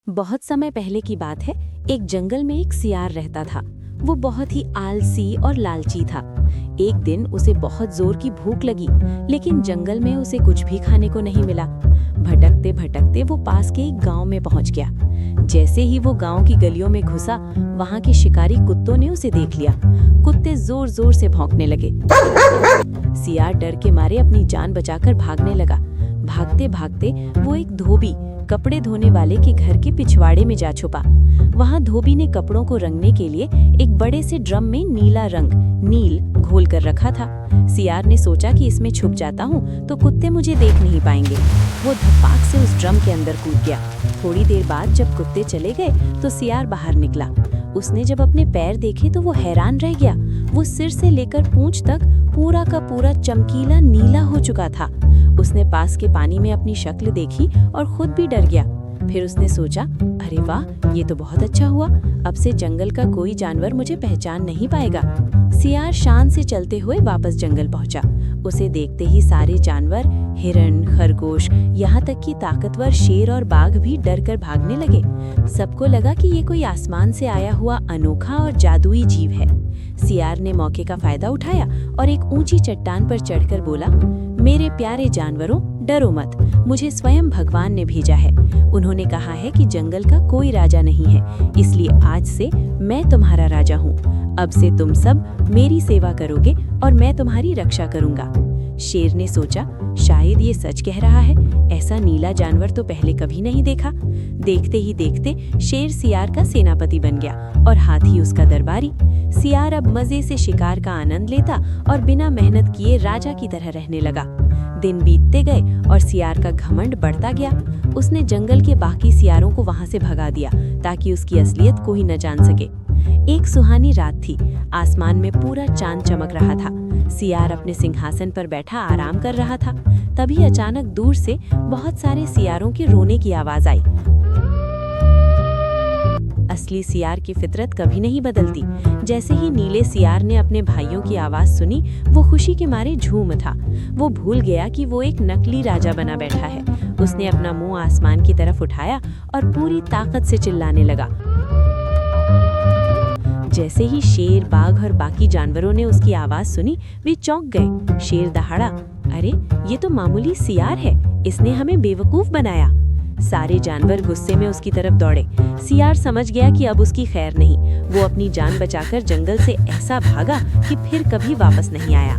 बहुत समय पहले की बात है। एक जंगल में एक सियार रहता था। वो बहुत ही आलसी और लालची था। एक दिन उसे बहुत जोर की भूख लगी, लेकिन जंगल में उसे कुछ भी खाने को नहीं मिला। भटकते भटकते वो पास के एक गांव में पहुंच गया। जैसे ही वो गांव की गलियों में घुसा, वहां के शिकारी कुत्तों ने उसे देख लिया। कुत्ते जोर जोर से भौंकने लगे। सियार डर के मारे अपनी जान बचाकर भागने लगा। भागते भागते वो एक धोबी, कपड़े धोने वाले के घर के पिछवाड़े में जा छुपा। वहां धोबी ने कपड़ों को रंगने के लिए एक बड़े से ड्रम में नीला रंग, नील, घोल कर रखा था। सियार ने सोचा कि इसमें छुप जाता हूँ तो कुत्ते मुझे देख नहीं पाएंगे। वो धपाक से उस ड्रम के अंदर कूद गया। थोड़ी देर बाद जब कुत्ते चले गए तो सियार बाहर निकला। उसने जब अपने पैर देखे तो वो हैरान रह गया। वो सिर से लेकर पूंछ तक पूरा का पूरा चमकीला नीला हो चुका था। उसने पास के पानी में अपनी शक्ल देखी और खुद भी डर गया। फिर उसने सोचा, अरे वाह, ये तो बहुत अच्छा हुआ। अब से जंगल का कोई जानवर मुझे पहचान नहीं पाएगा। सियार शान से चलते हुए वापस जंगल पहुंचा। उसे देखते ही सारे जानवर, हिरण, खरगोश, यहाँ तक कि ताकतवर शेर और बाघ भी डर कर भागने लगे। सबको लगा कि ये कोई आसमान से आया हुआ अनोखा और जादुई जीव है। सियार ने मौके का फायदा उठाया और एक ऊंची चट्टान पर चढ़कर बोला, मेरे प्यारे जानवरों, डरो मत, मुझे स्वयं भगवान ने भेजा है। उन्होंने कहा है कि जंगल का कोई राजा नहीं है, इसलिए आज से मैं तुम्हारा राजा हूँ। अब से तुम सब मेरी सेवा करोगे और मैं तुम्हारी रक्षा करूंगा। शेर ने सोचा, शायद ये सच कह रहा है। ऐसा नीला जानवर तो पहले कभी नहीं देखा। देखते ही देखते शेर सियार का सेनापति बन गया और हाथी उसका दरबारी। सियार अब मजे से शिकार का आनंद लेता और बिना मेहनत किए राजा की तरह रहने लगा। दिन बीतते गए और सियार का घमंड बढ़ता गया। उसने जंगल के बाकी सियारों को वहां से भगा दिया ताकि उसकी असलियत कोई न जान सके। एक सुहानी रात थी। आसमान में पूरा चांद चमक रहा था। सियार अपने सिंहासन पर बैठा आराम कर रहा था। तभी अचानक दूर से बहुत सारे सियारों के रोने की आवाज आई। असली सियार की फितरत कभी नहीं बदलती। जैसे ही नीले सियार ने अपने भाइयों की आवाज सुनी, वो खुशी के मारे झूम उठा। वो भूल गया कि वो एक नकली राजा बना बैठा है। उसने अपना मुंह आसमान की तरफ उठाया और पूरी ताकत से चिल्लाने लगा। जैसे ही शेर, बाघ और बाकी जानवरों ने उसकी आवाज सुनी, वे चौंक गए। शेर दहाड़ा, अरे ये तो मामूली सियार है, इसने हमें बेवकूफ बनाया। सारे जानवर गुस्से में उसकी तरफ दौड़े। सियार समझ गया कि अब उसकी खैर नहीं। वो अपनी जान बचाकर जंगल से ऐसा भागा कि फिर कभी वापस नहीं आया।